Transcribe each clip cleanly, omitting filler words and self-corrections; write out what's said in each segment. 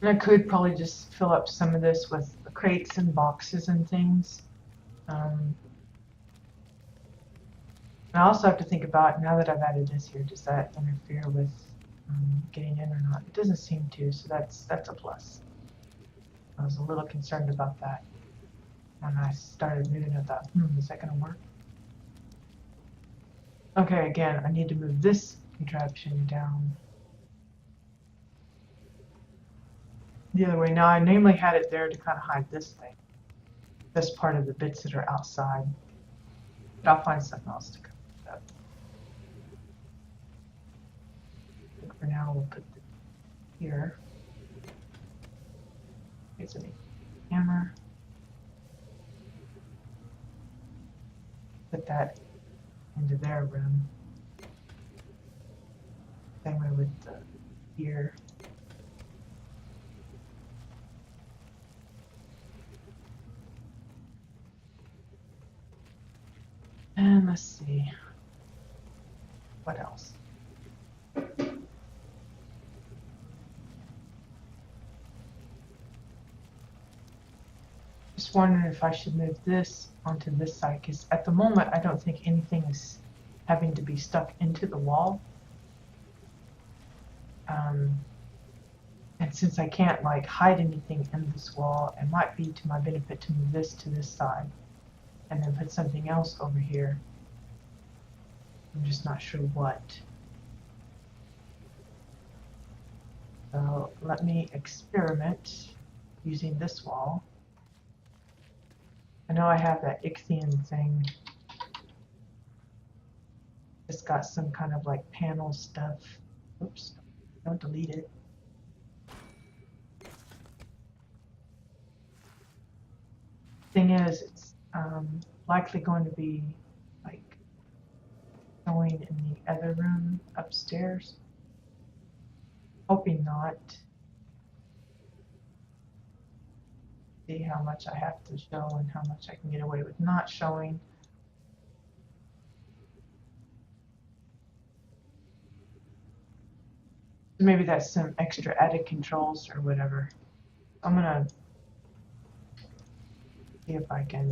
And I could probably just fill up some of this with crates and boxes and things. And I also have to think about, now that I've added this here, does that interfere with getting in or not? It doesn't seem to, so that's a plus. I was a little concerned about that when I started moving. I thought, is that going to work? Okay, again, I need to move this contraption down the other way. Now, I namely had it there to kind of hide this thing, this part of the bits that are outside. But I'll find something else to cover it up. I think for now, we'll put it here. Here's a hammer. Put that into their room. Same way with the here. And let's see. What else? Just wondering if I should move this onto this side, because at the moment I don't think anything is having to be stuck into the wall. And since I can't like hide anything in this wall, it might be to my benefit to move this to this side and then put something else over here. I'm just not sure what. So let me experiment using this wall. I know I have that Ichthian thing. It's got some kind of like panel stuff. Oops, don't delete it. Thing is, it's likely going to be like going in the other room upstairs. Hoping not. See how much I have to show and how much I can get away with not showing. Maybe that's some extra added controls or whatever. I'm gonna see if I can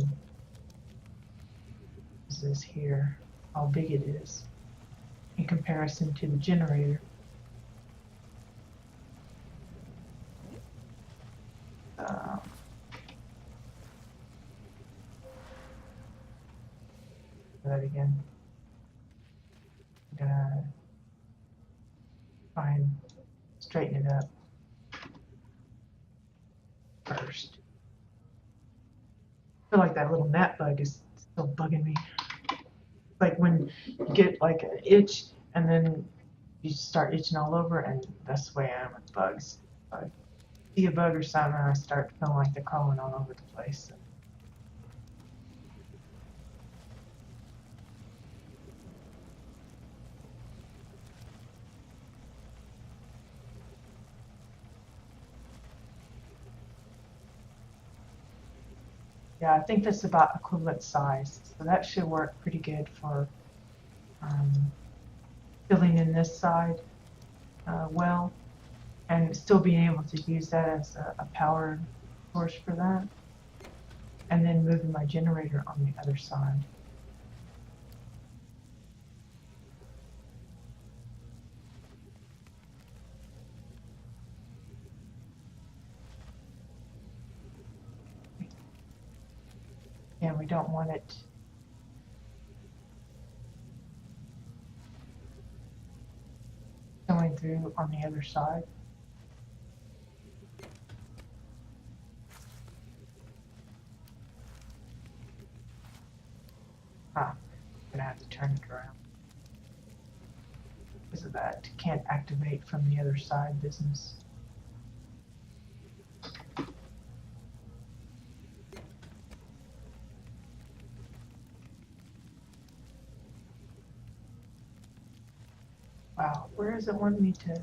use this here, how big it is in comparison to the generator. That again. I'm gonna try and straighten it up first. I feel like that little gnat bug is still bugging me. Like when you get like an itch and then you start itching all over, and that's the way I am with bugs. If I see a bug or something, I start feeling like they're crawling all over the place. Yeah, I think that's about equivalent size, so that should work pretty good for filling in this side well, and still being able to use that as a power source for that, and then moving my generator on the other side. And we don't want it going through on the other side. I'm gonna have to turn it around because of that. Can't activate from the other side business. Wow, where does it want me to?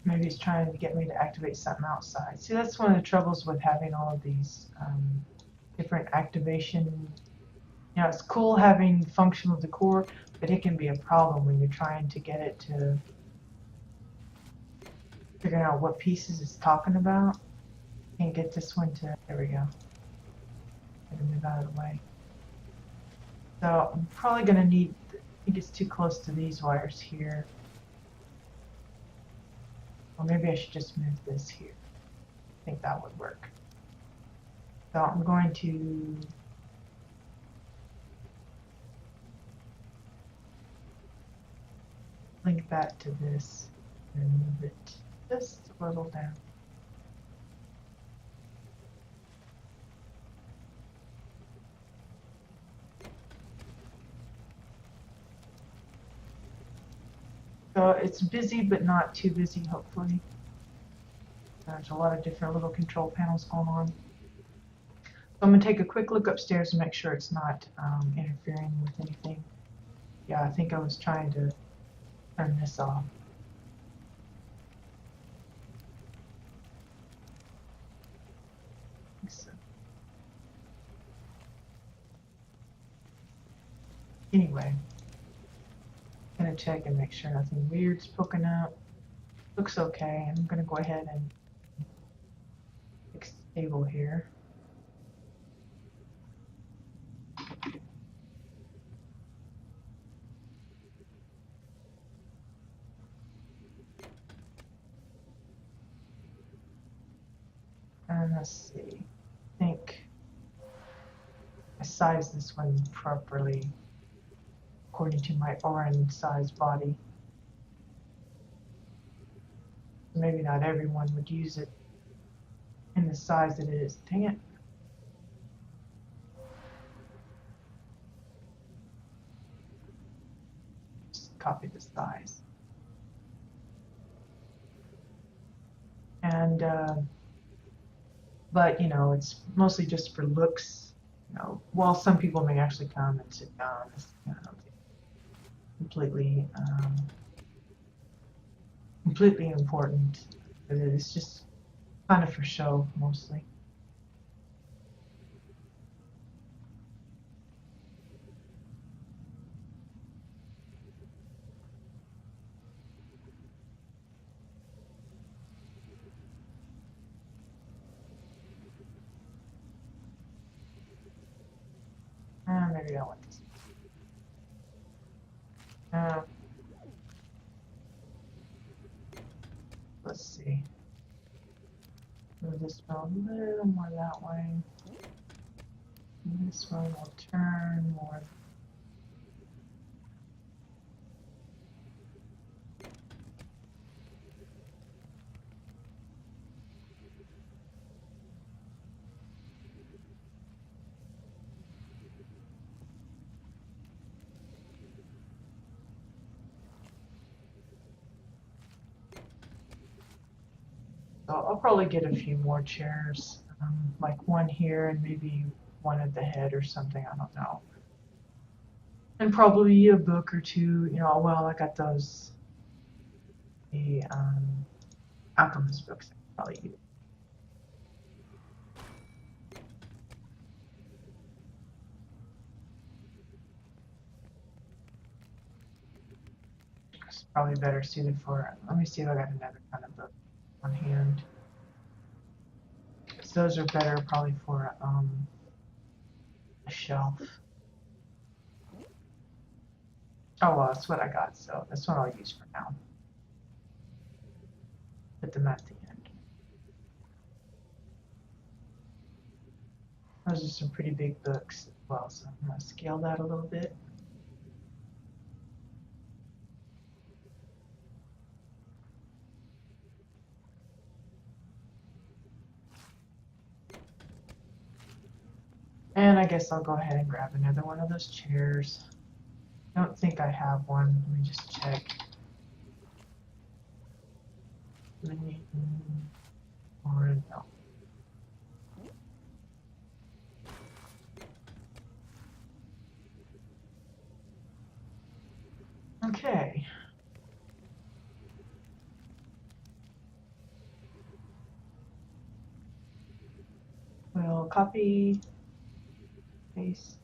Maybe it's trying to get me to activate something outside. See, that's one of the troubles with having all of these different activation You know, it's cool having functional decor, but it can be a problem when you're trying to get it to figure out what pieces it's talking about. Can't get this one to, there we go. Gotta move out of the way. So I'm probably gonna need, I think it's too close to these wires here. Or maybe I should just move this here. I think that would work. So I'm going to link that to this and move it just a little down. So it's busy, but not too busy, hopefully. There's a lot of different little control panels going on. So I'm going to take a quick look upstairs and make sure it's not interfering with anything. Yeah, I think I was trying to turn this off. So. Anyway, I'm going to check and make sure nothing weird's poking up. Looks okay. I'm going to go ahead and fix the table here. And let's see, I think I sized this one properly according to my orange size body. Maybe not everyone would use it in the size that it is. Dang it. Just copy the size. And, but, you know, it's mostly just for looks. You know, while some people may actually come and sit down, it's, you know, completely, completely important. It's just kind of for show, mostly. Maybe I want this. Let's see. Move this one a little more that way. And this one will turn more. So I'll probably get a few more chairs, like one here and maybe one at the head or something, I don't know. And probably a book or two, you know, well, I got those, the alchemist books, I probably use. It's probably better suited for, let me see if I got another kind of book on hand. So those are better probably for a shelf. Oh, well, that's what I got, so that's what I'll use for now. Put them at the end. Those are some pretty big books as well, so I'm going to scale that a little bit. And I guess I'll go ahead and grab another one of those chairs. I don't think I have one. Let me just check. Or no. Okay. We'll copy, paste.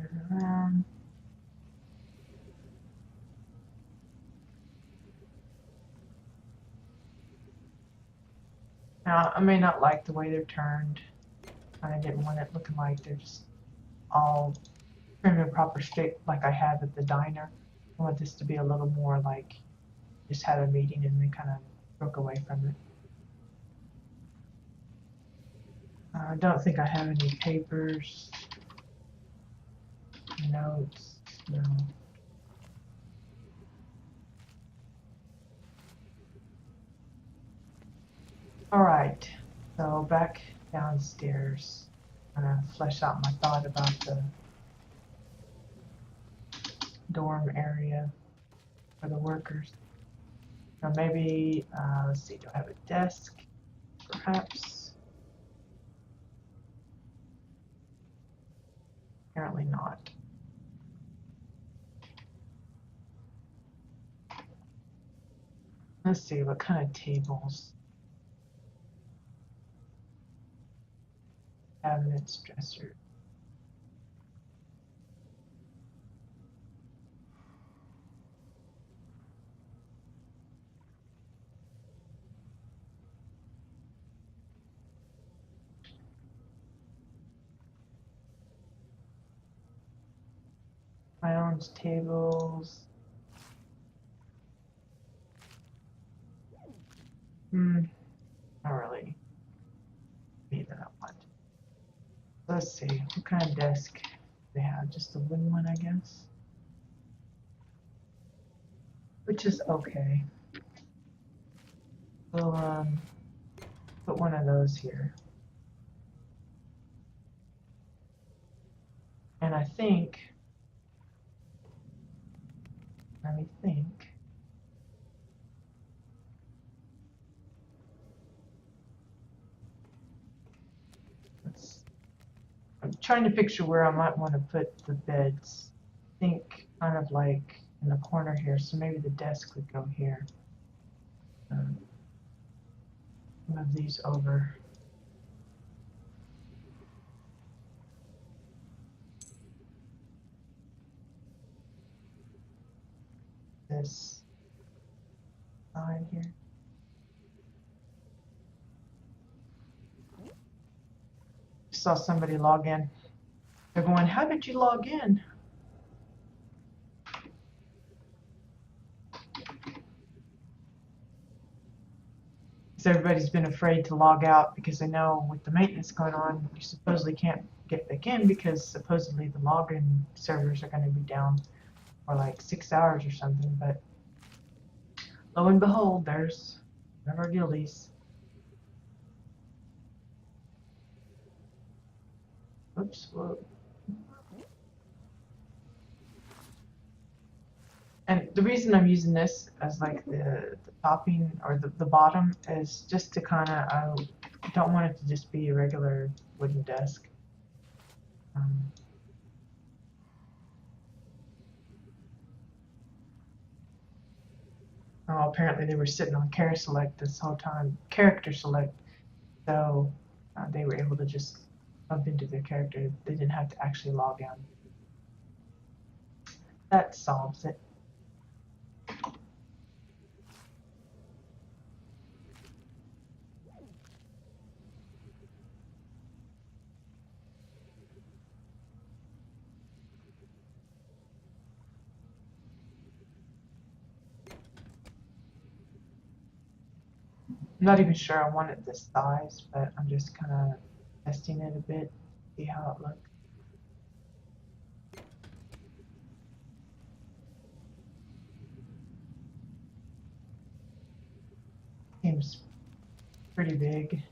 Turn around. Now, I may not like the way they're turned. I didn't want it looking like they're just all prim and proper straight like I have at the diner. I want this to be a little more like just had a meeting and then kind of broke away from it. I don't think I have any papers, notes, no. All right, so back downstairs. I'm gonna flesh out my thought about the dorm area for the workers. Now maybe, let's see, do I have a desk? Perhaps. Apparently not. Let's see, what kind of tables? Cabinets, dresser. Lounge tables. Not really need that much. Let's see, what kind of desk they have? Just a wooden one, I guess. Which is okay. We'll put one of those here. And I think, let me think. I'm trying to picture where I might want to put the beds. I think kind of like in the corner here, so maybe the desk would go here. Move these over. This side here. Saw somebody log in. They're going, how did you log in? Because everybody's been afraid to log out because they know with the maintenance going on, you supposedly can't get back in because supposedly the login servers are going to be down for like 6 hours or something. But lo and behold, there's one of our guildies. Oops, whoa. And the reason I'm using this as like the topping or the bottom is just to kind of, I don't want it to just be a regular wooden desk. Oh, apparently they were sitting on character select this whole time, so they were able to just bump into their character. They didn't have to actually log in. That solves it. I'm not even sure I want it this size, but I'm just kind of testing it a bit, see how it looks. Seems pretty big.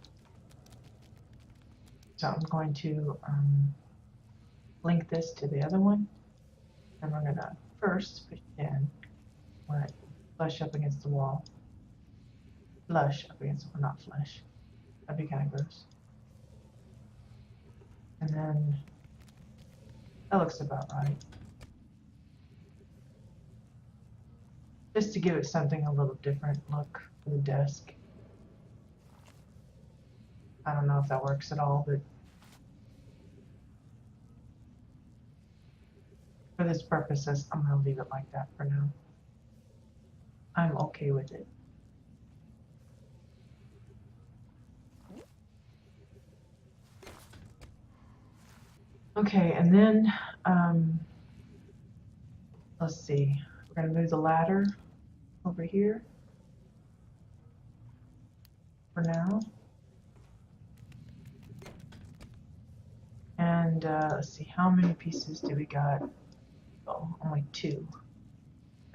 So I'm going to link this to the other one, and we're gonna first push it in, let it flush up against the wall. Flush up against the wall, not flush. That'd be kind of gross. And then that looks about right. Just to give it something a little different look for the desk. I don't know if that works at all, but For this purposes, I'm going to leave it like that for now. I'm okay with it. Okay, and then let's see. We're going to move the ladder over here for now. And let's see, how many pieces do we got? Oh, only 2.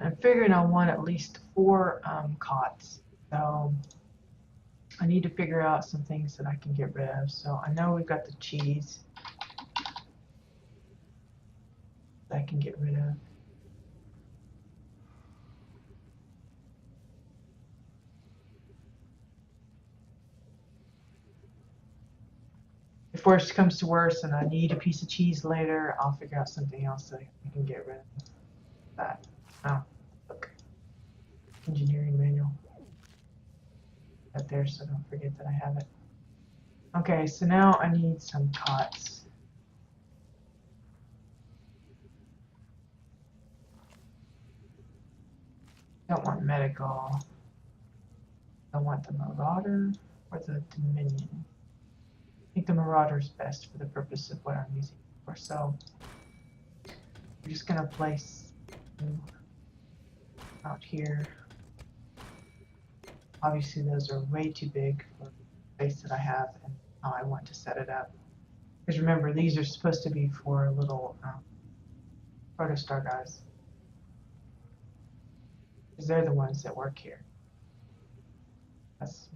I'm figuring I want at least 4 cots. So I need to figure out some things that I can get rid of. So I know we've got the cheese that I can get rid of. If worst comes to worst and I need a piece of cheese later, I'll figure out something else that I can get rid of that. Oh, look. Engineering manual. Right there, so don't forget that I have it. Okay, so now I need some cots. Don't want medical. Don't want the Marauder or the Dominion. I think the Marauder is best for the purpose of what I'm using it for. So I'm just going to place out here. Obviously, those are way too big for the space that I have and how I want to set it up. Because remember, these are supposed to be for little protostar guys. Because they're the ones that work here. That's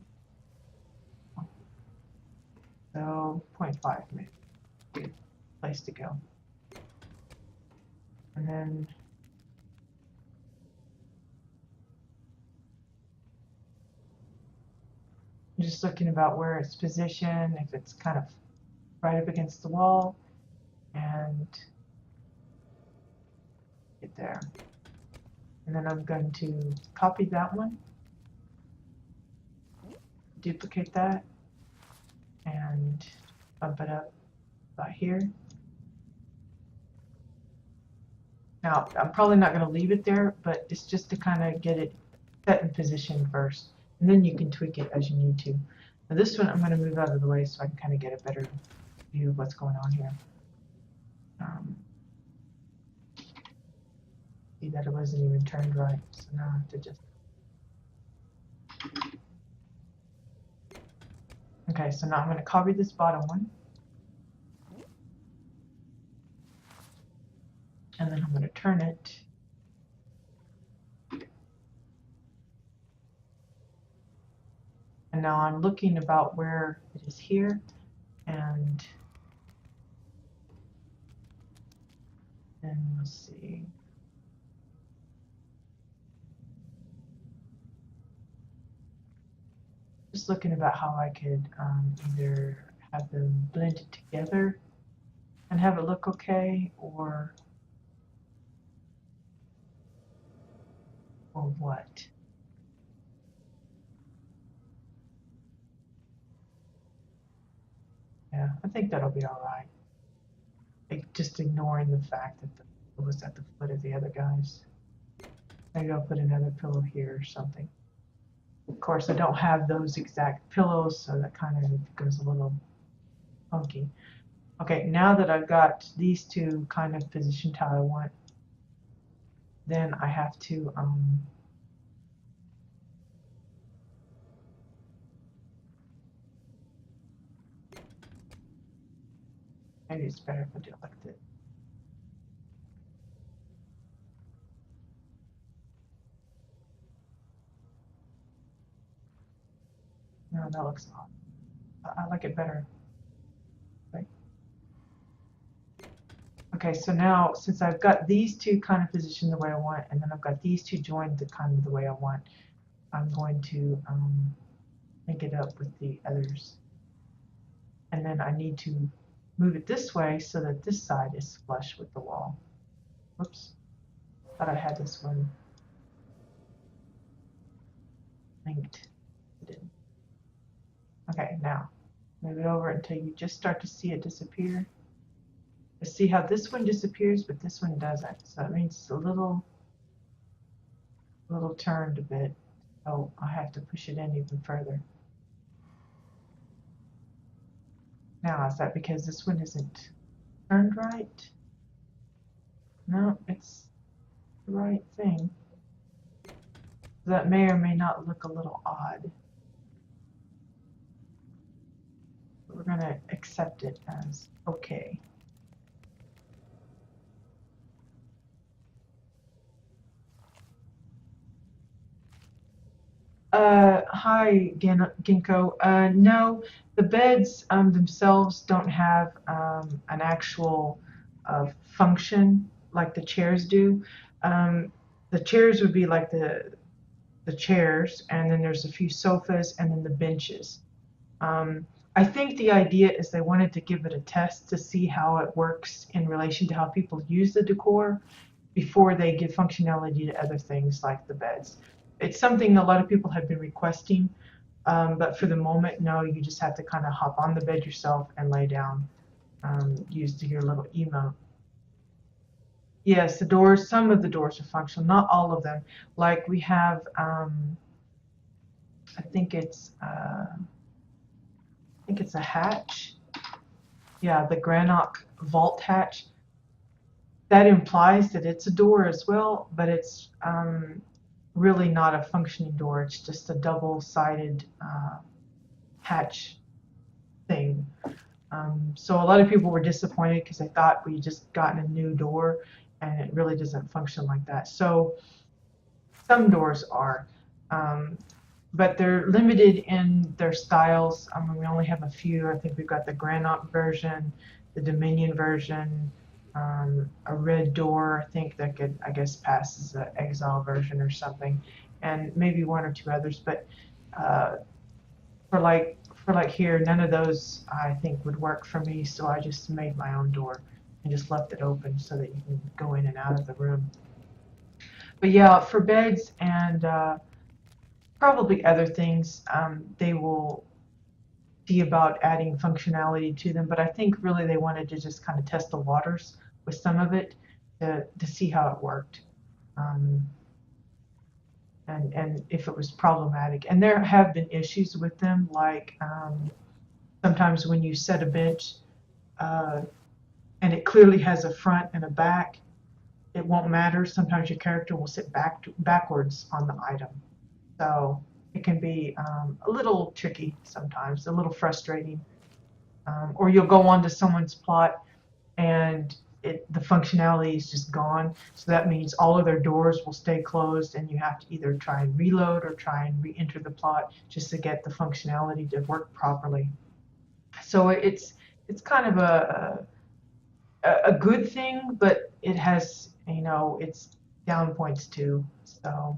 so 0.5 maybe. Good place to go. And then I'm just looking about where it's positioned, if it's kind of right up against the wall, and get there. And then I'm going to copy that one, duplicate that, and bump it up about here. Now, I'm probably not going to leave it there, but it's just to kind of get it set in position first. And then you can tweak it as you need to. Now this one I'm going to move out of the way so I can kind of get a better view of what's going on here. See that it wasn't even turned right, so now I have to just... Okay, so now I'm going to copy this bottom one. And then I'm going to turn it. And now I'm looking about where it is here, and let's see. Just looking about how I could either have them blended together and have it look okay, or what. Yeah, I think that'll be all right. Like just ignoring the fact that it was at the foot of the other guys. Maybe I'll put another pillow here or something. Of course, I don't have those exact pillows, so that kind of goes a little funky. Okay, now that I've got these two kind of positioned how I want, then I have to maybe it's better if I do it like this. No, that looks odd. I like it better. Right. Okay, so now since I've got these two kind of positioned the way I want, and then I've got these two joined the kind of the way I want, I'm going to link it up with the others. And then I need to move it this way so that this side is flush with the wall. Whoops. Thought I had this one linked. It didn't. Okay, now move it over until you just start to see it disappear. See how this one disappears, but this one doesn't. So that means it's a little turned a bit. So I have to push it in even further. Now, is that because this one isn't turned right? No, it's the right thing. That may or may not look a little odd. We're going to accept it as okay. Hi, Ginkgo. No, the beds themselves don't have an actual function like the chairs do. The chairs would be like the chairs, and then there's a few sofas, and then the benches. Um, I think the idea is they wanted to give it a test to see how it works in relation to how people use the decor before they give functionality to other things like the beds. It's something a lot of people have been requesting, but for the moment, no, you just have to kind of hop on the bed yourself and lay down. Use your little emote. Yes, the doors, some of the doors are functional, not all of them. Like we have, I think it's a hatch. Yeah, the Granok vault hatch. That implies that it's a door as well, but it's really not a functioning door. It's just a double-sided hatch thing. So a lot of people were disappointed because they thought we just gotten a new door, and it really doesn't function like that. So some doors are, but they're limited in their styles. We only have a few. I think we've got the Granite version, the Dominion version, a red door. I think that could, I guess, pass as the Exile version or something, and maybe one or two others. But uh, for like here, none of those I think would work for me. So I just made my own door and just left it open so that you can go in and out of the room. But yeah, for beds and probably other things, they will see about adding functionality to them. But I think really they wanted to just kind of test the waters with some of it to see how it worked. And if it was problematic. And there have been issues with them, like sometimes when you set a bench and it clearly has a front and a back, it won't matter. Sometimes your character will sit backwards on the item. So it can be a little tricky sometimes, a little frustrating. Or you'll go onto someone's plot and the functionality is just gone. So that means all of their doors will stay closed and you have to either try and reload or try and re-enter the plot just to get the functionality to work properly. So it's kind of a good thing, but it has, its down points too. So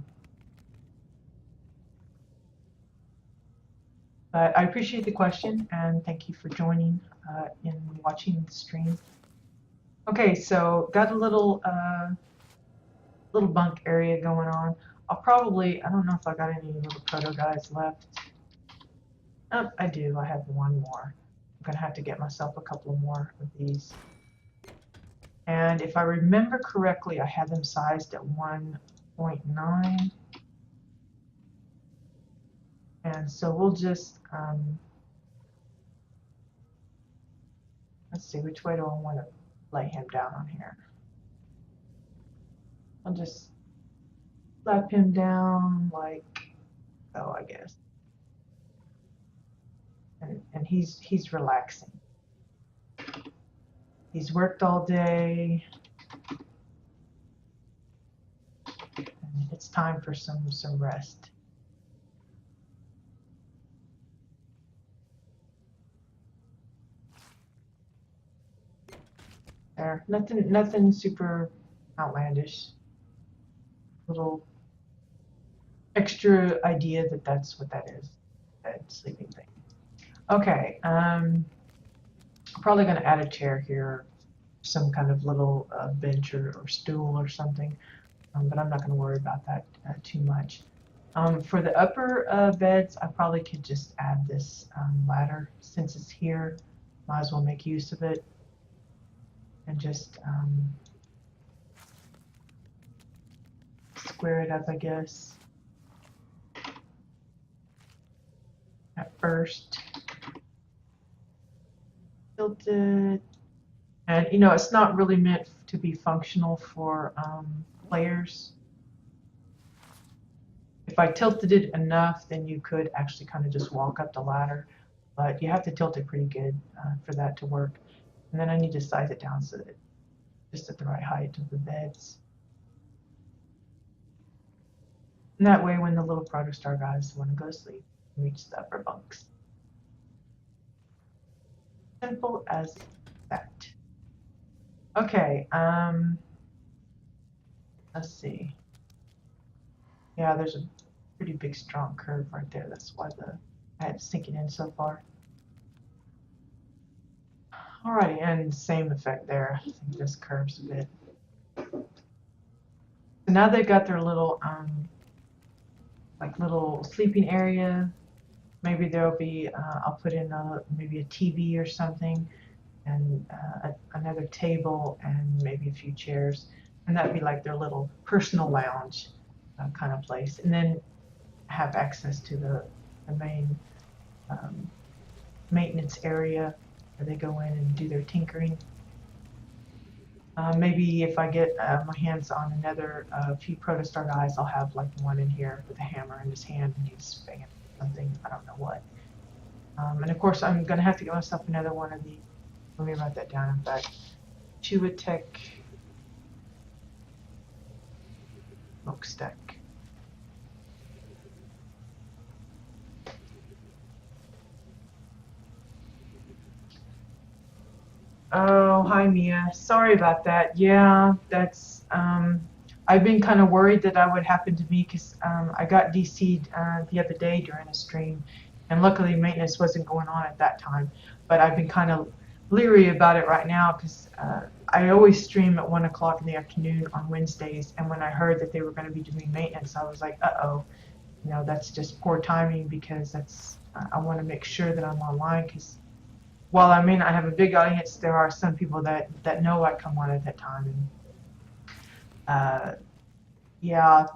but I appreciate the question and thank you for joining in watching the stream. Okay, so got a little bunk area going on. I don't know if I got any little proto guys left. Oh, I do. I have one more. I'm gonna have to get myself a couple more of these. And if I remember correctly, I had them sized at 1.9. And so we'll just, let's see, which way do I want to lay him down on here? I'll just slap him down like so, I guess. And he's relaxing. He's worked all day. And it's time for some rest. There, nothing super outlandish. Little extra idea that's what that is. That sleeping thing. Okay, I'm probably going to add a chair here, some kind of little bench or stool or something, but I'm not going to worry about that too much. For the upper beds, I probably could just add this ladder since it's here. Might as well make use of it. and just square it up, I guess, at first. Tilt it. And, you know, it's not really meant to be functional for players. If I tilted it enough, then you could actually kind of just walk up the ladder. But you have to tilt it pretty good for that to work. And then I need to size it down so that it's just at the right height of the beds. And that way, when the little protostar guys want to go to sleep, reach the upper bunks. Simple as that. Okay, let's see. Yeah, there's a pretty big strong curve right there. That's why I had to sink it in so far. Alright, and same effect there. I think this curves a bit. So now they've got their little like little sleeping area. Maybe there'll be I'll put in maybe a TV or something, and another table, and maybe a few chairs, and that'd be like their little personal lounge kind of place, and then have access to the main maintenance area where they go in and do their tinkering. Maybe if I get my hands on another few protostar guys, I'll have like one in here with a hammer in his hand and he's banging something, I don't know what. And of course I'm going to have to get myself another one of these. Let me write that down. In fact, Tech smokestack. Oh, hi Mia. Sorry about that. Yeah, that's I've been kind of worried that that would happen to me because I got DC'd the other day during a stream, and luckily maintenance wasn't going on at that time. But I've been kind of leery about it right now because I always stream at 1 o'clock in the afternoon on Wednesdays, and when I heard that they were going to be doing maintenance, I was like, uh-oh, you know, that's just poor timing because that's I want to make sure that I'm online because while I may not have a big audience, there are some people that know I come on at that time. And yeah,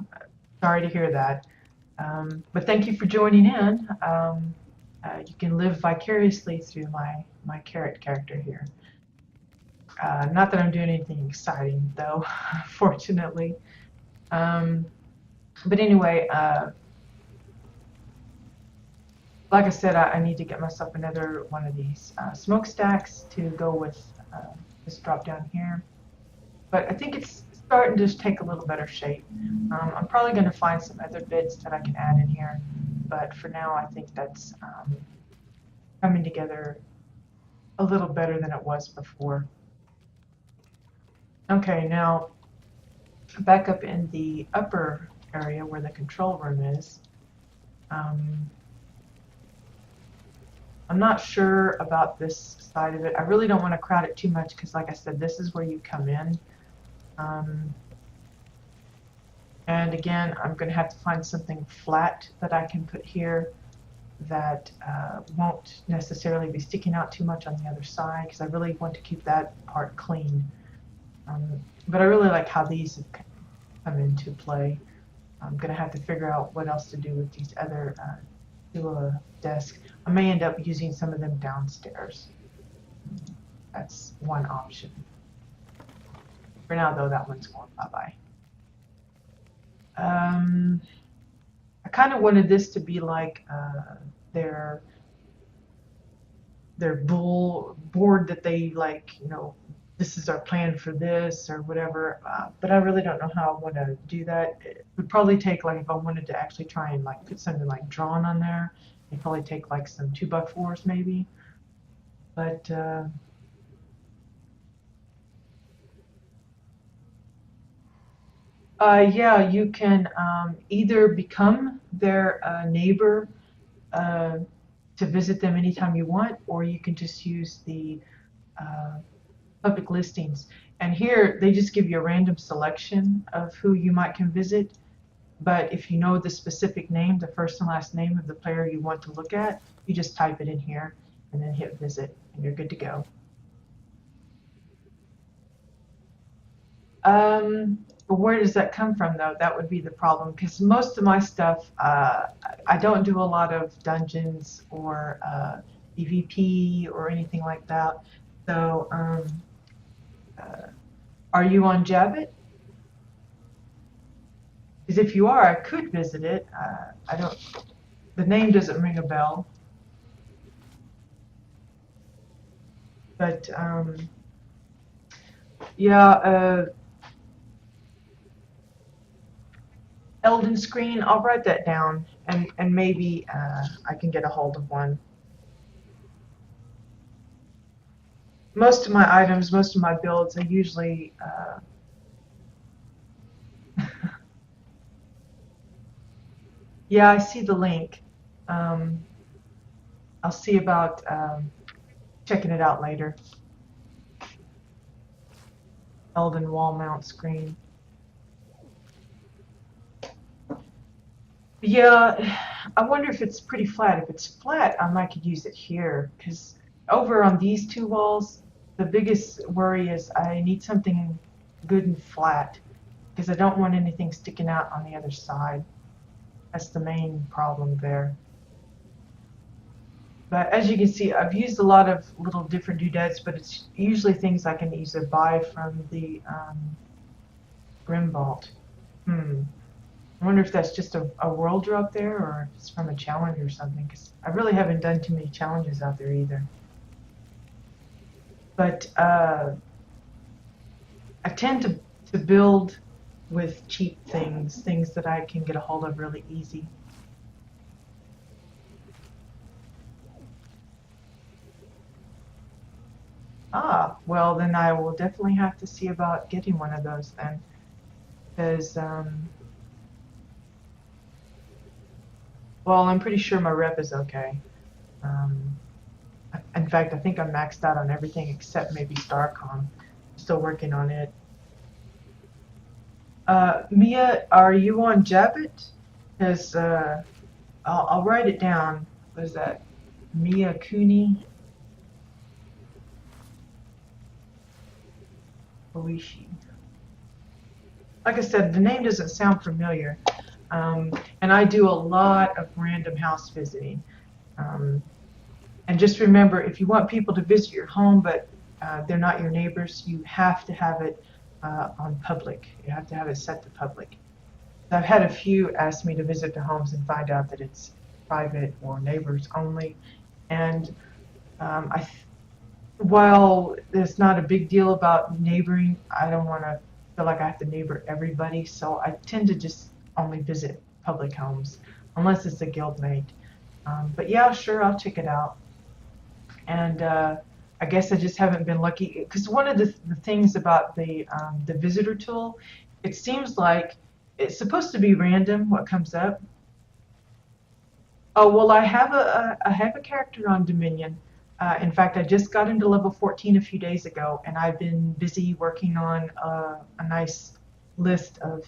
sorry to hear that. But thank you for joining in. You can live vicariously through my carrot character here. Not that I'm doing anything exciting, though, fortunately. But anyway, like I said, I need to get myself another one of these smokestacks to go with this drop down here. But I think it's starting to just take a little better shape. I'm probably going to find some other bits that I can add in here. But for now, I think that's coming together a little better than it was before. Okay, now back up in the upper area where the control room is. I'm not sure about this side of it. I really don't want to crowd it too much because, like I said, this is where you come in. And again, I'm going to have to find something flat that I can put here that won't necessarily be sticking out too much on the other side because I really want to keep that part clean. But I really like how these have come into play. I'm going to have to figure out what else to do with these other desks. I may end up using some of them downstairs. That's one option. For now, though, that one's going bye-bye. I kind of wanted this to be like their board that they like, you know, this is our plan for this or whatever, but I really don't know how I want to do that. It would probably take, like, if I wanted to actually try and like put something like drawn on there, it'd probably take like some 2x4s maybe, but yeah, you can either become their neighbor to visit them anytime you want, or you can just use the public listings. And here they just give you a random selection of who you might can visit. But if you know the specific name, the first and last name of the player you want to look at, you just type it in here and then hit visit, and you're good to go. Where does that come from, though? That would be the problem, because most of my stuff, I don't do a lot of dungeons or PvP or anything like that. So, uh, are you on Jabbit? Because if you are, I could visit it. I don't. The name doesn't ring a bell, but yeah. Elden Screen. I'll write that down, and maybe I can get a hold of one. Most of my items, most of my builds, I usually. Yeah, I see the link. Um, I'll see about checking it out later. Elden wall mount screen. Yeah, I wonder if it's pretty flat. If it's flat, I might could use it here, because over on these two walls, the biggest worry is I need something good and flat, because I don't want anything sticking out on the other side. That's the main problem there. But as you can see, I've used a lot of little different doodads, but it's usually things I can either buy from the Grim Vault. I wonder if that's just a world drop there, or if it's from a challenge or something, because I really haven't done too many challenges out there either. But I tend to build with cheap things that I can get a hold of really easy. Ah, well then I will definitely have to see about getting one of those then, because well, I'm pretty sure my rep is okay. Um, in fact, I think I'm maxed out on everything except maybe Starcom. I'm still working on it. Mia, are you on Jabbit? Because I'll write it down. What is that? Mia Cooney Oishi. Like I said, the name doesn't sound familiar. And I do a lot of random house visiting. And just remember, if you want people to visit your home, but they're not your neighbors, you have to have it on public. You have to have it set to public. I've had a few ask me to visit their homes and find out that it's private or neighbors only. And while it's not a big deal about neighboring, I don't want to feel like I have to neighbor everybody. So I tend to just only visit public homes, unless it's a guildmate. But yeah, sure, I'll check it out. And I guess I just haven't been lucky, because one of the things about the visitor tool, it seems like it's supposed to be random what comes up. Oh well, I have a character on Dominion. In fact, I just got into level 14 a few days ago, and I've been busy working on a nice list of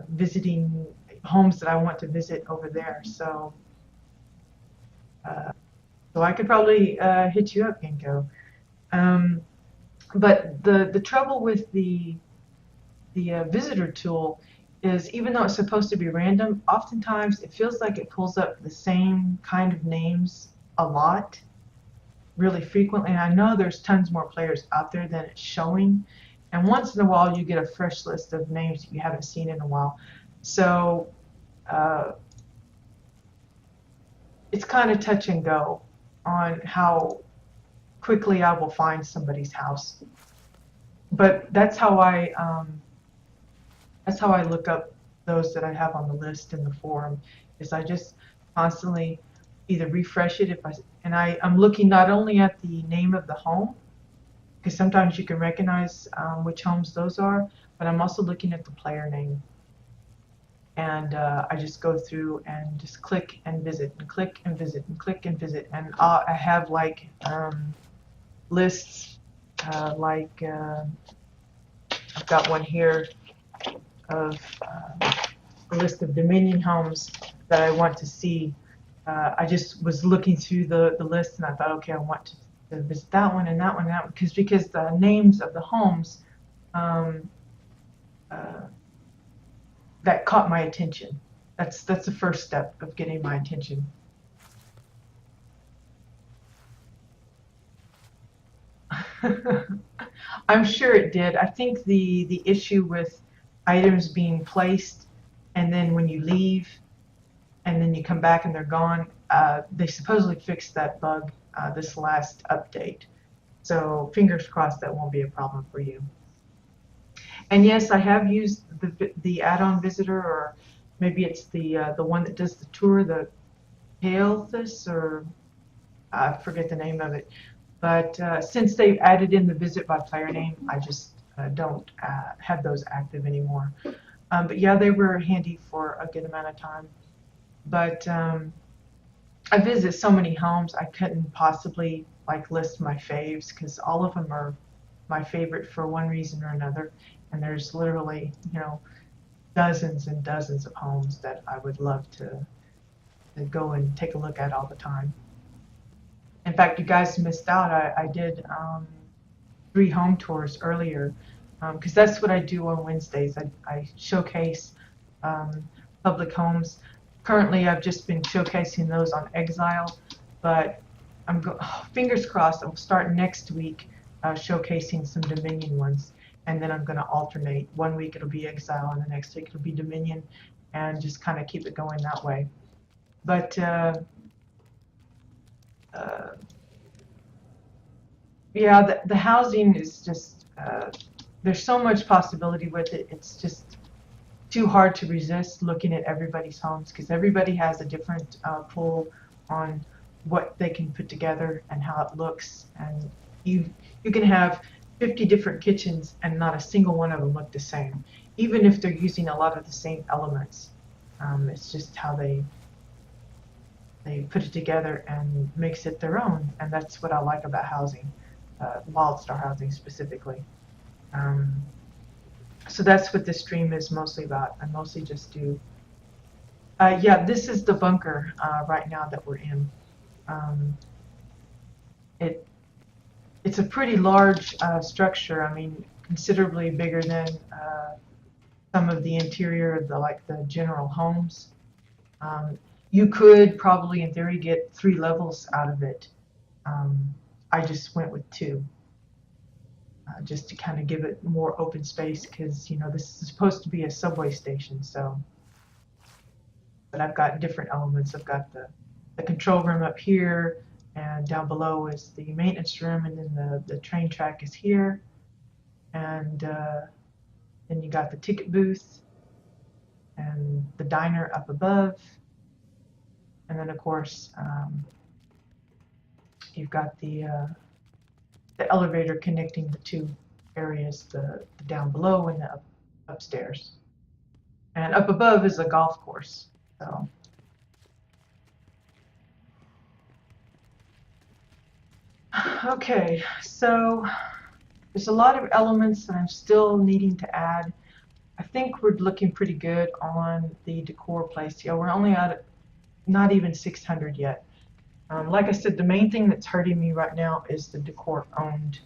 visiting homes that I want to visit over there. Uh, so I could probably hit you up, Ginkgo. Um, but the trouble with the visitor tool is, even though it's supposed to be random, oftentimes it feels like it pulls up the same kind of names a lot, really frequently. And I know there's tons more players out there than it's showing. And once in a while you get a fresh list of names that you haven't seen in a while. So it's kind of touch and go on how quickly I will find somebody's house. But that's how I look up those that I have on the list in the forum. Is I just constantly either refresh it I'm looking not only at the name of the home, because sometimes you can recognize which homes those are, but I'm also looking at the player name. And I just go through and just click and visit and click and visit and click and visit. And I have like lists, I've got one here of a list of Dominion homes that I want to see. I just was looking through the list, and I thought, okay, I want to visit that one and that one and that one, because the names of the homes that caught my attention. That's the first step of getting my attention. I'm sure it did. I think the issue with items being placed and then when you leave and then you come back and they're gone, they supposedly fixed that bug this last update. So fingers crossed that won't be a problem for you. And yes, I have used the add-on visitor, or maybe it's the one that does the tour, the Palethus, or I forget the name of it. But since they've added in the visit by player name, I just don't have those active anymore. But yeah, they were handy for a good amount of time. But I visit so many homes, I couldn't possibly like list my faves because all of them are my favorite for one reason or another. And there's literally, dozens and dozens of homes that I would love to go and take a look at all the time. In fact, you guys missed out. I did 3 home tours earlier because that's what I do on Wednesdays. I showcase um, public homes. Currently, I've just been showcasing those on Exile, but fingers crossed, I'll start next week showcasing some Dominion ones, and then I'm going to alternate. One week it'll be Exile, and the next week it'll be Dominion, and just kind of keep it going that way. But uh, yeah, the housing is just there's so much possibility with it. It's just too hard to resist looking at everybody's homes because everybody has a different pull on what they can put together and how it looks. And you can have 50 different kitchens and not a single one of them look the same, even if they're using a lot of the same elements. It's just how they put it together and makes it their own, and that's what I like about housing, WildStar Housing specifically. Um, so that's what this stream is mostly about. I mostly just do. Yeah, this is the bunker right now that we're in. Um, it's a pretty large structure. I mean, considerably bigger than some of the interior, like the general homes. Um, you could probably, in theory, get 3 levels out of it. I just went with 2. Just to kind of give it more open space because this is supposed to be a subway station. So, but I've got different elements. I've got the control room up here, and down below is the maintenance room, and then the train track is here, and then you got the ticket booth and the diner up above, and then of course you've got the elevator connecting the 2 areas, the down below and the upstairs. And up above is a golf course. So okay, so there's a lot of elements that I'm still needing to add. I think we're looking pretty good on the decor place. Yeah, we're only at not even 600 yet. Like I said, the main thing that's hurting me right now is the decor owned.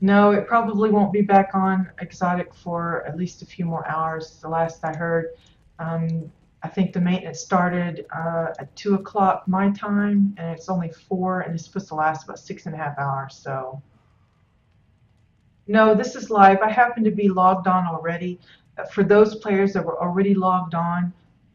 No, it probably won't be back on Exotic for at least a few more hours. The last I heard, I think the maintenance started at 2 o'clock my time, and it's only 4, and it's supposed to last about 6.5 hours. So, no, this is live. I happen to be logged on already. For those players that were already logged on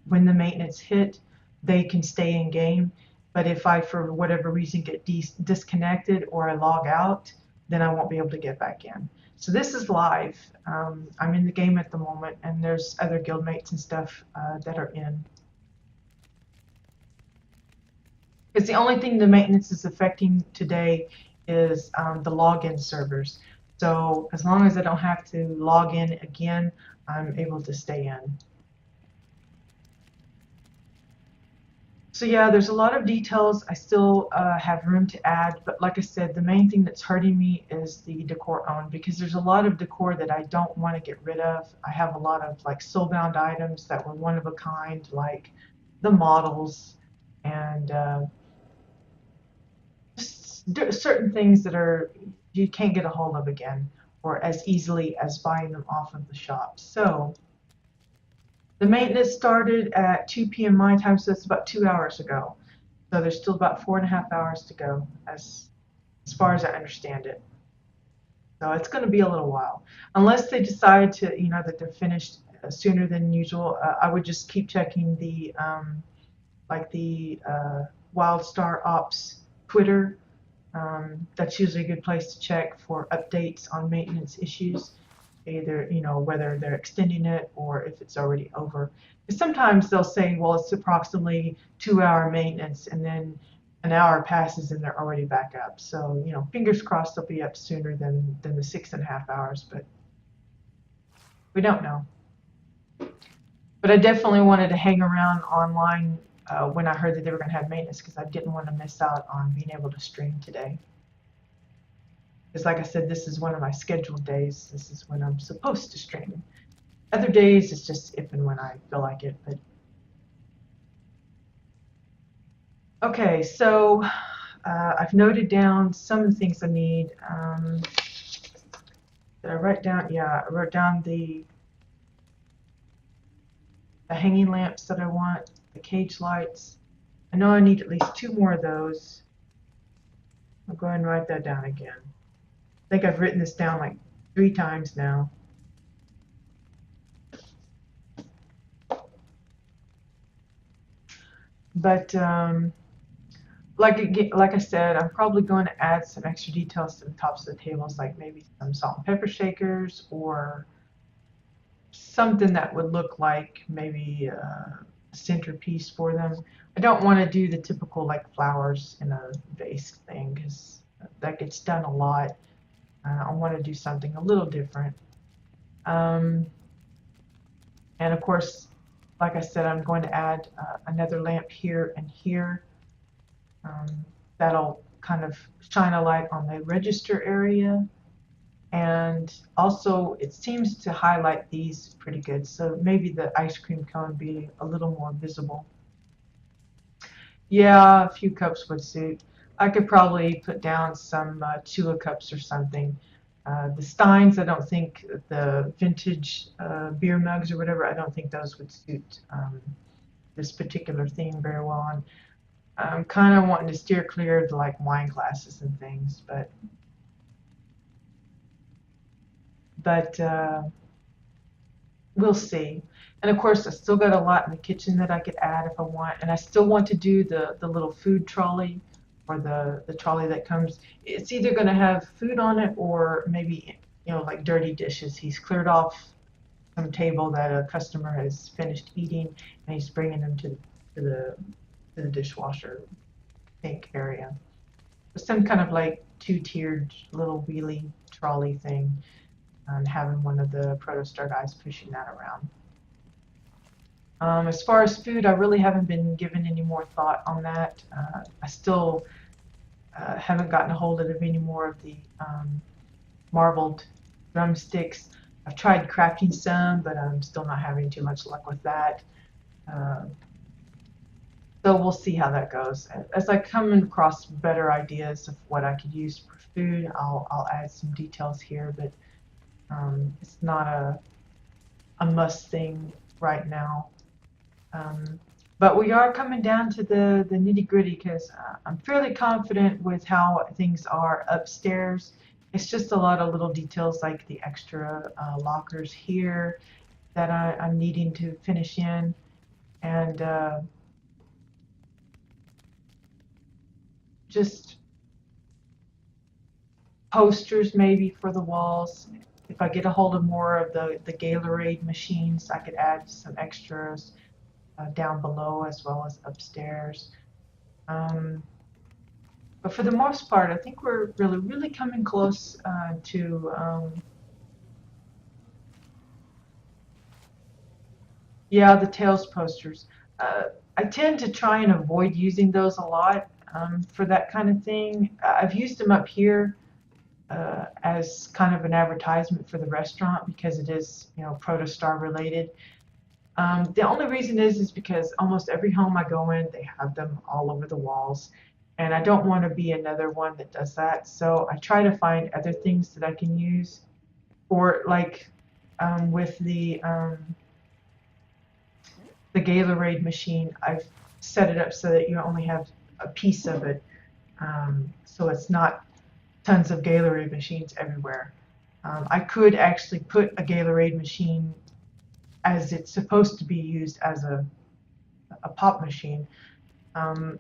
when the maintenance hit, they can stay in game. But if I, for whatever reason, get disconnected or I log out, then I won't be able to get back in. So this is live. I'm in the game at the moment, and there's other guildmates and stuff that are in. Because the only thing the maintenance is affecting today is the login servers. So as long as I don't have to log in again, I'm able to stay in. So yeah, there's a lot of details I still have room to add, but like I said, the main thing that's hurting me is the decor owned, because there's a lot of decor that I don't want to get rid of. I have a lot of like soulbound items that were one of a kind, like the models and just certain things that are you can't get a hold of again or as easily as buying them off of the shop. So the maintenance started at 2 p.m. my time, so it's about 2 hours ago. So there's still about 4.5 hours to go, as far as I understand it. So it's going to be a little while, unless they decide to, that they're finished sooner than usual. I would just keep checking the like the WildStar Ops Twitter. That's usually a good place to check for updates on maintenance issues, either whether they're extending it or if it's already over. Because sometimes they'll say, well, it's approximately 2 hour maintenance, and then an hour passes and they're already back up. So fingers crossed they'll be up sooner than the 6.5 hours, but we don't know. But I definitely wanted to hang around online when I heard that they were going to have maintenance, because I didn't want to miss out on being able to stream today. Because like I said, this is one of my scheduled days. This is when I'm supposed to stream. Other days, it's just if and when I feel like it. But okay, so I've noted down some of the things I need. Did I write down? Yeah, I wrote down the hanging lamps that I want, the cage lights. I know I need at least 2 more of those. I'll go ahead and write that down again. I think I've written this down like 3 times now. But like I said, I'm probably going to add some extra details to the tops of the tables, like maybe some salt and pepper shakers, or something that would look like maybe a centerpiece for them. I don't want to do the typical like flowers in a vase thing, because that gets done a lot. I want to do something a little different. And of course, like I said, I'm going to add another lamp here and here. That'll kind of shine a light on the register area. And also, it seems to highlight these pretty good. So maybe the ice cream cone be a little more visible. Yeah, a few cups would suit. I could probably put down some Chua cups or something. The Steins, I don't think, the vintage beer mugs or whatever, I don't think those would suit this particular theme very well. And I'm kind of wanting to steer clear of the like wine glasses and things, but we'll see. And of course, I still got a lot in the kitchen that I could add if I want, and I still want to do the little food trolley, or the trolley that comes. It's either going to have food on it, or maybe like dirty dishes. He's cleared off some table that a customer has finished eating, and he's bringing them to the dishwasher sink area. Some kind of like 2-tiered little wheelie trolley thing, and having one of the Protostar guys pushing that around. As far as food, I really haven't been given any more thought on that. I still haven't gotten a hold of any more of the marbled drumsticks. I've tried crafting some, but I'm still not having too much luck with that. So we'll see how that goes. As I come across better ideas of what I could use for food, I'll add some details here, but it's not a must thing right now. But we are coming down to the nitty gritty, because I'm fairly confident with how things are upstairs. It's just a lot of little details like the extra lockers here that I'm needing to finish in, and just posters maybe for the walls. If I get a hold of more of the Gatorade machines, I could add some extras down below as well as upstairs. But for the most part, I think we're really coming close to yeah, the Tails posters. I tend to try and avoid using those a lot for that kind of thing. I've used them up here as kind of an advertisement for the restaurant, because it is Protostar related. The only reason is because almost every home I go in, they have them all over the walls, and I don't want to be another one that does that. So I try to find other things that I can use, or like with the Gatorade machine, I've set it up so that you only have a piece of it, so it's not tons of Gatorade machines everywhere. I could actually put a Gatorade machine as it's supposed to be used as a pop machine, um,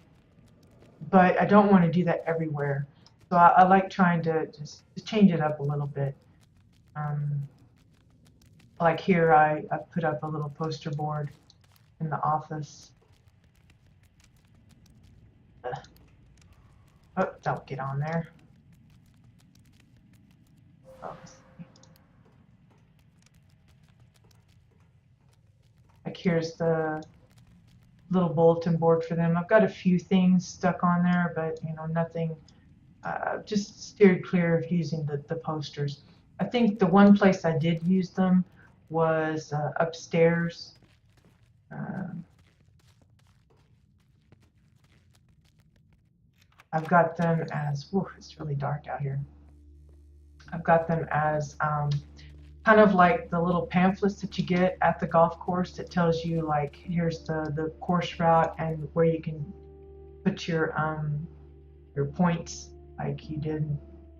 but I don't want to do that everywhere. So I like trying to just change it up a little bit. Like here, I put up a little poster board in the office. Oh, don't get on there. Oh, like here's the little bulletin board for them. I've got a few things stuck on there, but you know, nothing. Just steered clear of using the posters. I think the one place I did use them was upstairs. I've got them as, whew, it's really dark out here. I've got them as kind of like the little pamphlets that you get at the golf course that tells you like here's the course route and where you can put your points. Like you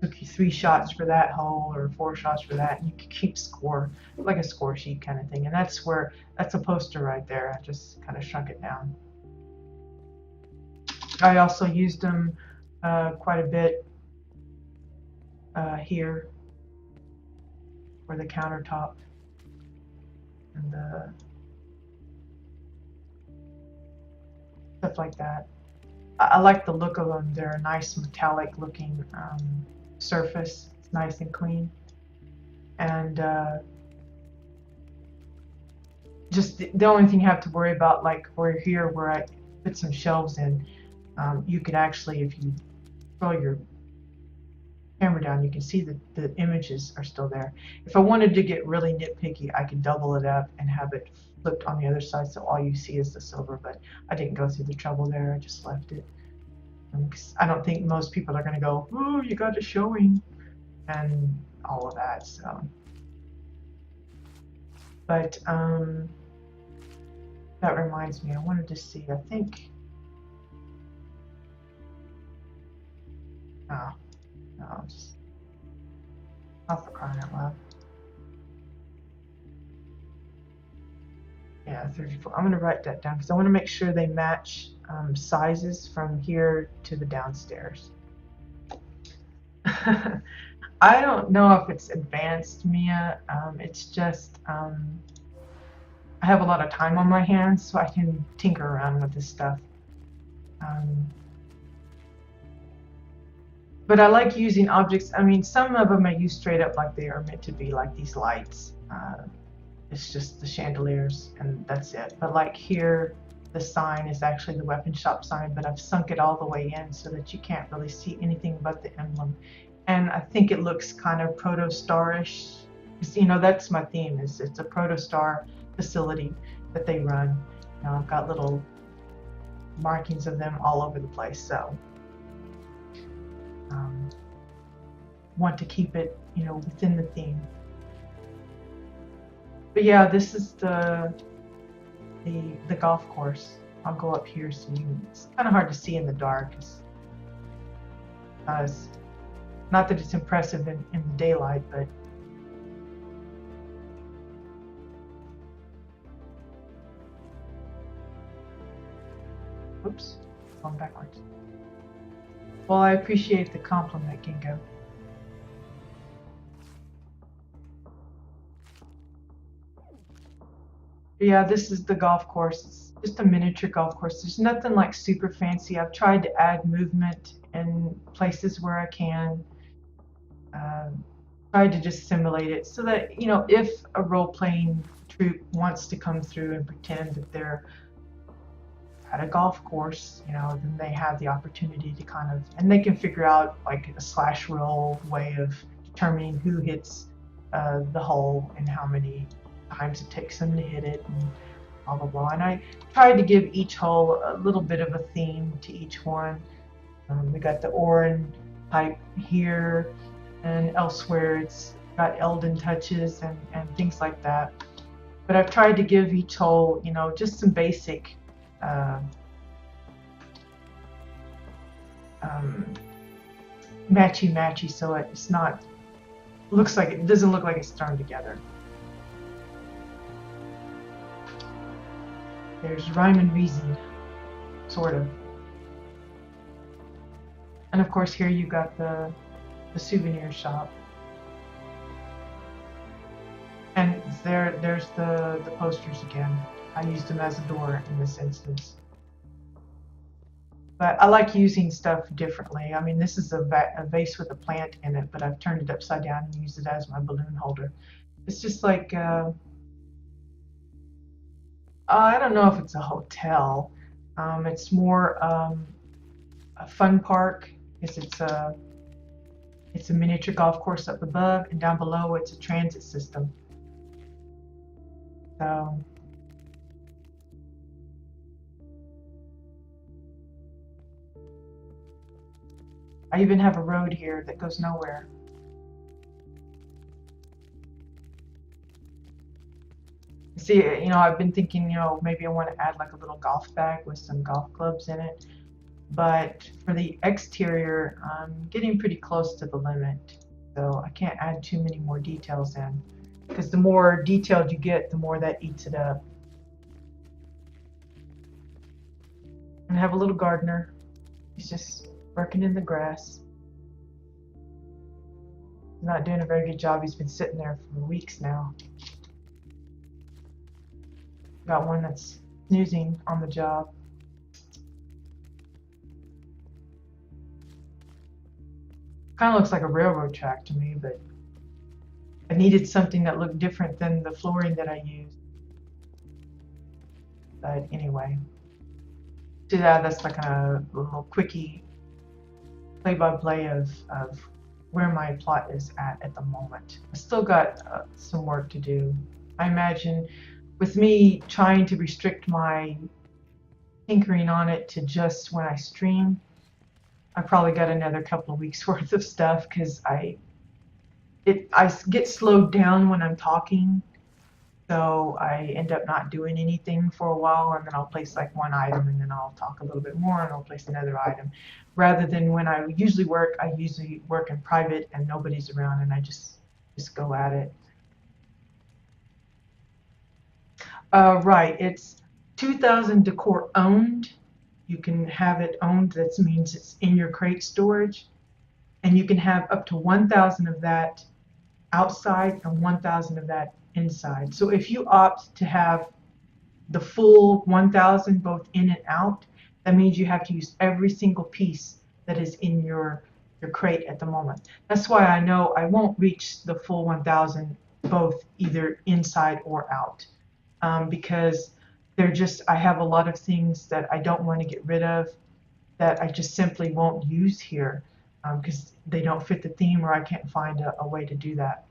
took you 3 shots for that hole or 4 shots for that, and you can keep score, like a score sheet kind of thing. And that's a poster right there. I just kind of shrunk it down. I also used them quite a bit here for the countertop and stuff like that. I like the look of them. They're a nice metallic looking surface. It's nice and clean. And just the only thing you have to worry about, like over here where I put some shelves in, you could actually, if you throw your camera down, you can see that the images are still there. If I wanted to get really nitpicky, I could double it up and have it flipped on the other side so all you see is the silver, but I didn't go through the trouble there. I just left it. I don't think most people are going to go, oh, you got it showing, and all of that. So, but that reminds me, I wanted to see, I think, no, just not for crying out loud. Yeah, 34. I'm going to write that down because I want to make sure they match sizes from here to the downstairs. I don't know if it's advanced, Mia. It's just I have a lot of time on my hands, so I can tinker around with this stuff. But I like using objects. I mean, some of them I use straight up like they are meant to be, like these lights. It's just the chandeliers and that's it. But like here, the sign is actually the weapon shop sign, but I've sunk it all the way in so that you can't really see anything but the emblem. And I think it looks kind of proto-star-ish. You know, that's my theme, is it's a proto-star facility that they run. You know, I've got little markings of them all over the place, so want to keep it, you know, within the theme. But yeah, this is the golf course. I'll go up here so it's kind of hard to see in the dark. Not that it's impressive in the daylight, but oops, going backwards. Well, I appreciate the compliment, Gingo. Yeah, this is the golf course. It's just a miniature golf course. There's nothing like super fancy. I've tried to add movement in places where I can. Tried to just simulate it so that, you know, if a role-playing troupe wants to come through and pretend that they're at a golf course, you know, then they have the opportunity to kind of, and they can figure out like a slash roll way of determining who hits the hole and how many times it takes them to hit it and blah blah blah. And I tried to give each hole a little bit of a theme to each one. We got the Orin pipe here, and elsewhere it's got Eldon touches and things like that. But I've tried to give each hole, just some basic uh, um, matchy so it's not it doesn't look like it's thrown together. There's rhyme and reason, sort of. And of course here you got the souvenir shop. And there's the posters again. I used them as a door in this instance. But I like using stuff differently. I mean, this is a vase with a plant in it, but I've turned it upside down and used it as my balloon holder. It's just like, I don't know if it's a hotel. It's more a fun park. It's a miniature golf course up above, and down below it's a transit system. So I even have a road here that goes nowhere. See, I've been thinking, maybe I want to add like a little golf bag with some golf clubs in it. But for the exterior, I'm getting pretty close to the limit. So I can't add too many more details in. Because the more detailed you get, the more that eats it up. And I have a little gardener. He's just working in the grass. He's not doing a very good job. He's been sitting there for weeks now. Got one that's snoozing on the job. Kind of looks like a railroad track to me, but I needed something that looked different than the flooring that I used. But anyway, do that's like a little quickie play-by-play of where my plot is at the moment. I still got some work to do. I imagine with me trying to restrict my tinkering on it to just when I stream, I probably got another couple of weeks worth of stuff because I get slowed down when I'm talking, so I end up not doing anything for a while, and then I'll place like one item and then I'll talk a little bit more and I'll place another item, rather than when I usually work in private and nobody's around and I just go at it. Right, it's 2000 decor owned. You can have it owned. That means it's in your crate storage, and you can have up to 1,000 of that outside and 1,000 of that inside. So if you opt to have the full 1,000 both in and out, that means you have to use every single piece that is in your crate at the moment. That's why I know I won't reach the full 1,000 both either inside or out, because I have a lot of things that I don't want to get rid of that I just simply won't use here because they don't fit the theme or I can't find a way to do that.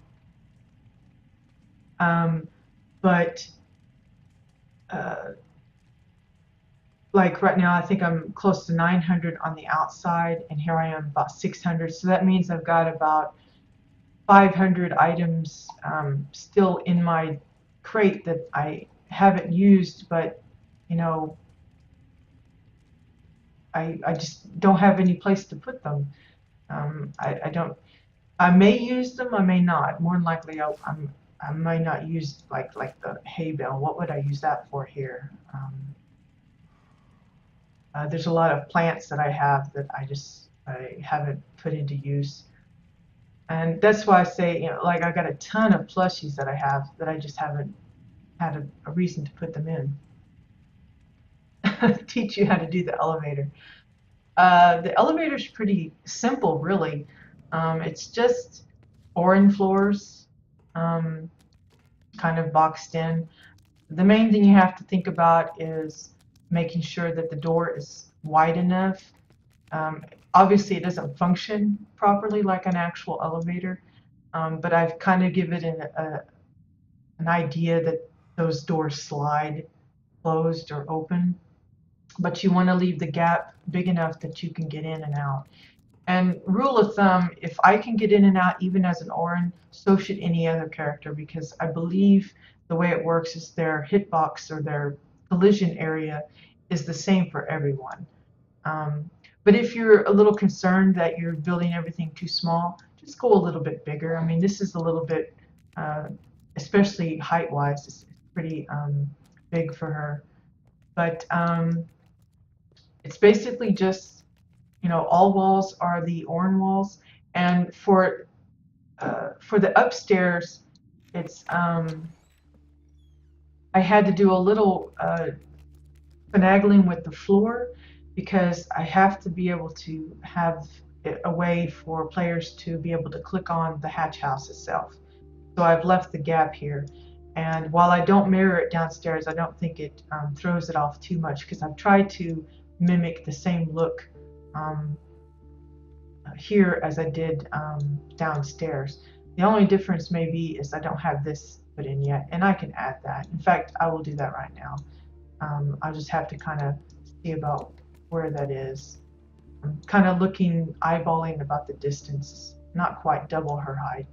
But like right now, I think I'm close to 900 on the outside, and here I am about 600. So that means I've got about 500 items still in my crate that I haven't used, but I just don't have any place to put them. I don't. I may use them. I may not. More than likely, I might not use like the hay bale. What would I use that for here? There's a lot of plants that I have that I haven't put into use, and that's why I say like I got a ton of plushies that I have that I just haven't had a reason to put them in. Teach you how to do the elevator. The elevator's pretty simple, really. It's just Orin floors, kind of boxed in. The main thing you have to think about is making sure that the door is wide enough. Obviously, it doesn't function properly like an actual elevator, but I've kind of given it an idea that those doors slide closed or open. but you want to leave the gap big enough that you can get in and out. And rule of thumb, if I can get in and out even as an Orin, so should any other character, because I believe the way it works is their hitbox or their collision area is the same for everyone. Um, but if you're a little concerned that you're building everything too small, just go a little bit bigger. I mean, this is a little bit, especially height-wise, it's pretty big for her. But it's basically just, all walls are the Orin walls, and for the upstairs, it's I had to do a little finagling with the floor because I have to be able to have a way for players to be able to click on the hatch house itself. So I've left the gap here. And while I don't mirror it downstairs, I don't think it throws it off too much because I've tried to mimic the same look um, here as I did downstairs. The only difference maybe is I don't have this put in yet, and I can add that. In fact, I will do that right now. I'll just have to kind of see about where that is. I'm kind of looking, eyeballing about the distance, not quite double her height.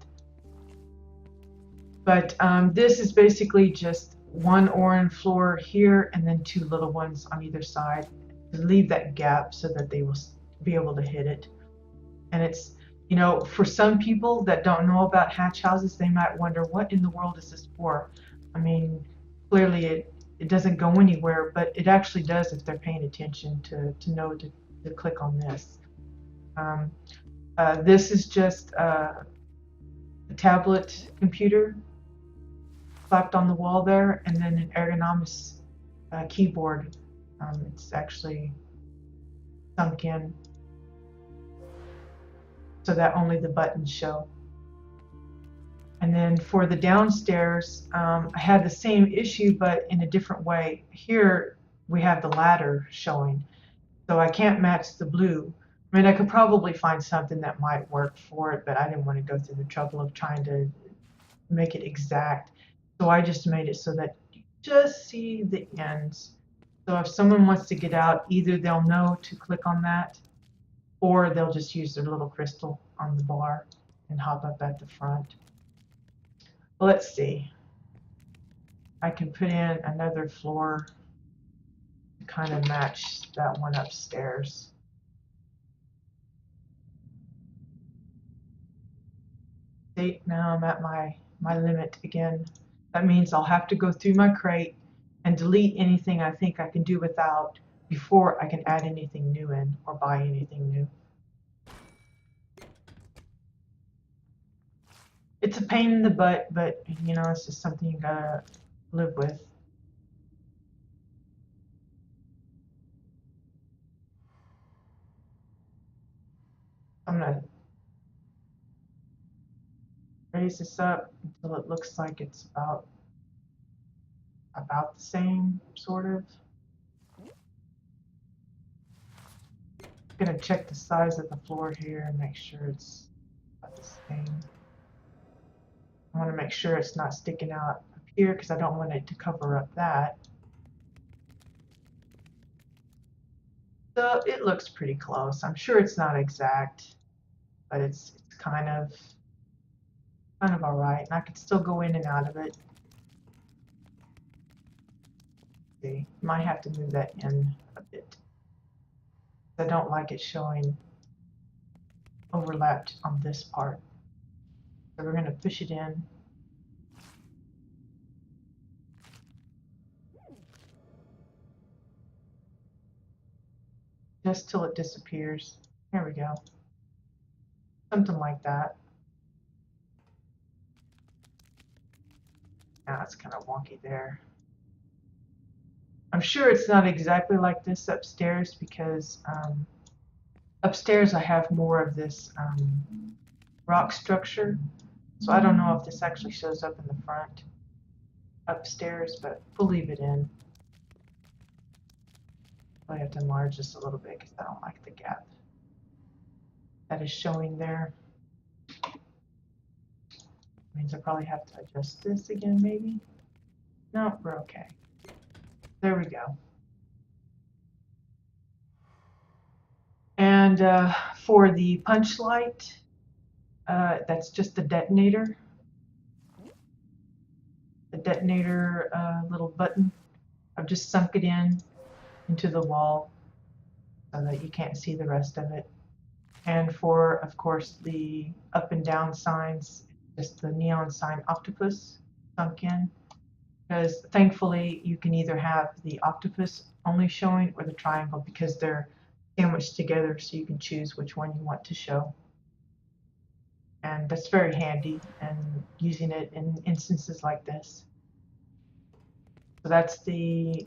But this is basically just one Orin floor here and then two little ones on either side to leave that gap so that they will be able to hit it. And it's, for some people that don't know about hatch houses, they might wonder, what in the world is this for? I mean, clearly it doesn't go anywhere, but it actually does if they're paying attention to know to click on this. This is just a tablet computer slapped on the wall there, and then an ergonomics keyboard. It's actually sunk in so that only the buttons show. And then for the downstairs, I had the same issue, but in a different way. Here we have the ladder showing, so I can't match the blue. I mean, I could probably find something that might work for it, but I didn't want to go through the trouble of trying to make it exact. So I just made it so that you just see the ends. So if someone wants to get out, either they'll know to click on that, or they'll just use their little crystal on the bar and hop up at the front. Well, let's see. I can put in another floor to kind of match that one upstairs. See, now I'm at my limit again. That means I'll have to go through my crate and delete anything I think I can do without before I can add anything new in or buy anything new. It's a pain in the butt, but it's just something you gotta live with. I'm gonna raise this up until it looks like it's about the same, sort of. I'm gonna check the size of the floor here and make sure it's about the same. I want to make sure it's not sticking out up here because I don't want it to cover up that. So it looks pretty close. I'm sure it's not exact, but it's kind of all right, and I can still go in and out of it. See, might have to move that in a bit. I don't like it showing overlapped on this part. So we're going to push it in. Just till it disappears. There we go. Something like that. Now it's kind of wonky there. I'm sure it's not exactly like this upstairs because upstairs I have more of this rock structure. So I don't know if this actually shows up in the front upstairs, but we'll leave it in. I have to enlarge this a little bit because I don't like the gap that is showing there. Means I probably have to adjust this again, maybe. No, we're okay. There we go. And for the punch light, that's just the detonator. The detonator little button. I've just sunk it into the wall so that you can't see the rest of it. And for, of course, the up and down signs, just the neon sign octopus sunk in. Because thankfully you can either have the octopus only showing or the triangle, because they're sandwiched together, so you can choose which one you want to show. And that's very handy and using it in instances like this. So that's the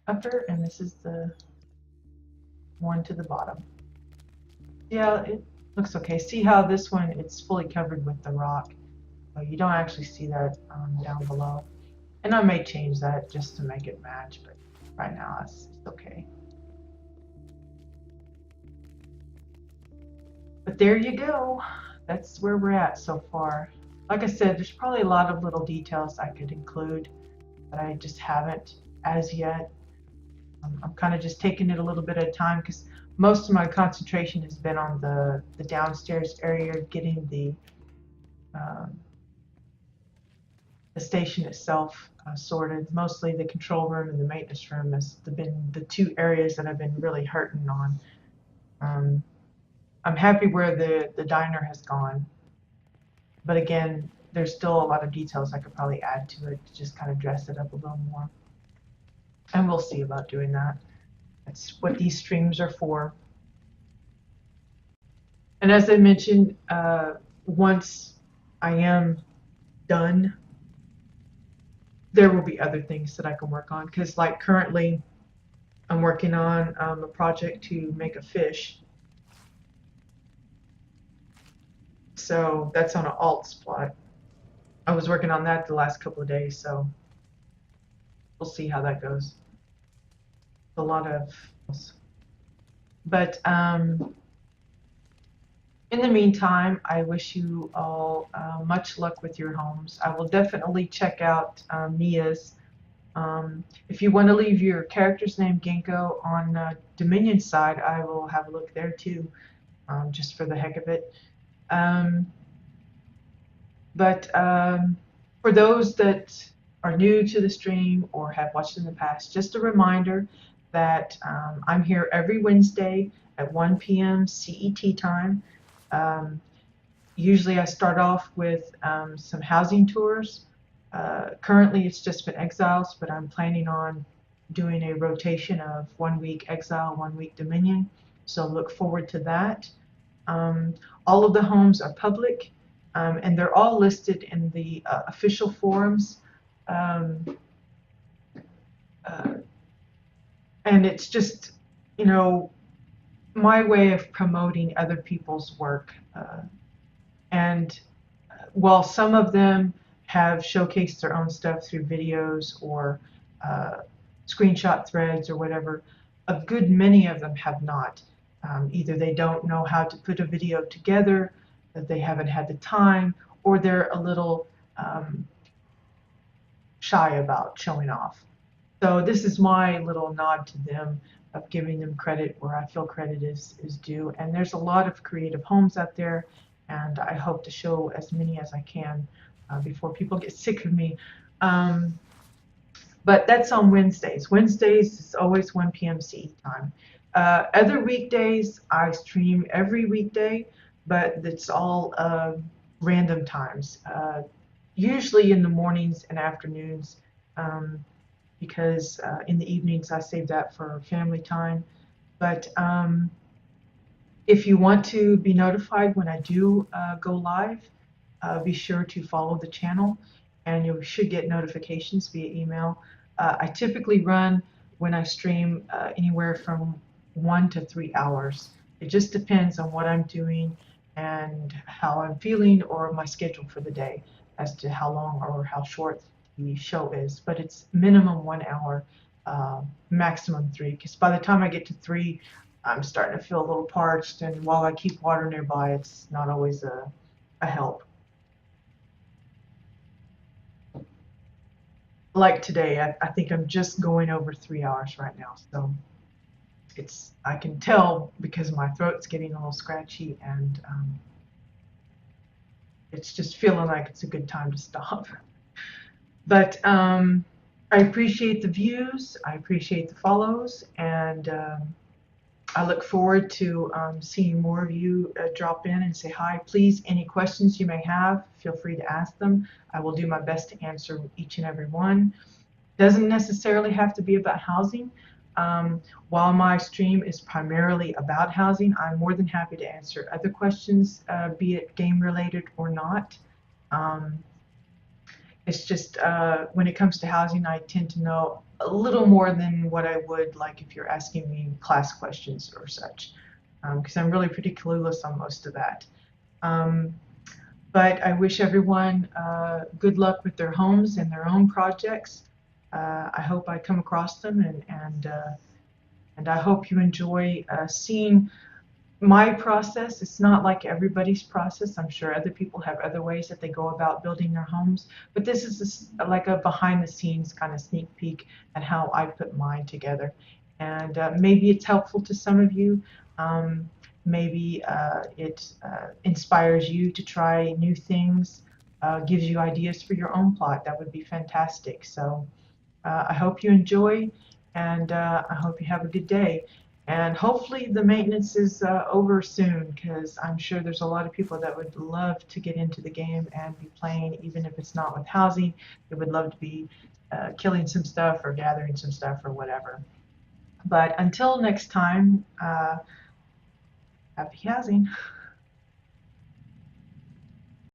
upper, and this is the one to the bottom. Yeah, it looks okay. See how this one, it's fully covered with the rock. You don't actually see that down below. And I may change that just to make it match, but right now it's okay. But there you go. That's where we're at so far. Like I said, there's probably a lot of little details I could include, but I just haven't as yet. I'm kind of just taking it a little bit at a time, because most of my concentration has been on the downstairs area, getting the station itself sorted. Mostly the control room and the maintenance room has been the two areas that I've been really hurting on. I'm happy where the diner has gone, but again, there's still a lot of details I could probably add to it to just kind of dress it up a little more. And we'll see about doing that. That's what these streams are for. And as I mentioned, once I am done, there will be other things that I can work on. Because like currently, I'm working on a project to make a fish. So that's on an alt spot. I was working on that the last couple of days, so we'll see how that goes. A lot of, but in the meantime, I wish you all much luck with your homes. I will definitely check out Mia's. If you want to leave your character's name Ginkgo on Dominion side, I will have a look there too, just for the heck of it. But for those that are new to the stream or have watched in the past, just a reminder that I'm here every Wednesday at 1 p.m. CET time. Usually I start off with some housing tours. Currently it's just been exiles, but I'm planning on doing a rotation of 1 week exile, 1 week Dominion. So look forward to that. All of the homes are public, and they're all listed in the official forums. And it's just, you know, my way of promoting other people's work. And while some of them have showcased their own stuff through videos or screenshot threads or whatever, a good many of them have not. Either they don't know how to put a video together, that they haven't had the time, or they're a little shy about showing off. So this is my little nod to them, of giving them credit where I feel credit is due. And there's a lot of creative homes out there, and I hope to show as many as I can before people get sick of me. But that's on Wednesdays. Wednesdays is always 1 p.m. CE time. Other weekdays, I stream every weekday, but it's all random times. Usually in the mornings and afternoons, because in the evenings I save that for family time. But if you want to be notified when I do go live, be sure to follow the channel, and you should get notifications via email. I typically run, when I stream, anywhere from 1 to 3 hours. It just depends on what I'm doing and how I'm feeling, or my schedule for the day, as to how long or how short the show is. But it's minimum 1 hour, maximum 3, because by the time I get to 3, I'm starting to feel a little parched, and while I keep water nearby, it's not always a help. Like today, I think I'm just going over 3 hours right now. So I can tell because my throat's getting a little scratchy, and it's just feeling like it's a good time to stop. But I appreciate the views, I appreciate the follows, and I look forward to seeing more of you drop in and say hi. Please, any questions you may have, feel free to ask them. I will do my best to answer each and every one. Doesn't necessarily have to be about housing. While my stream is primarily about housing, I'm more than happy to answer other questions, be it game related or not. Um, it's just when it comes to housing, I tend to know a little more than what I would like if you're asking me class questions or such, because I'm really pretty clueless on most of that. Um, but I wish everyone good luck with their homes and their own projects. I hope I come across them, and I hope you enjoy seeing my process. It's not like everybody's process. I'm sure other people have other ways that they go about building their homes, but this is like a behind the scenes kind of sneak peek at how I put mine together. And maybe it's helpful to some of you. Maybe it inspires you to try new things, gives you ideas for your own plot. That would be fantastic. So I hope you enjoy, and I hope you have a good day. And hopefully the maintenance is over soon, because I'm sure there's a lot of people that would love to get into the game and be playing, even if it's not with housing. They would love to be killing some stuff or gathering some stuff or whatever. But until next time, happy housing.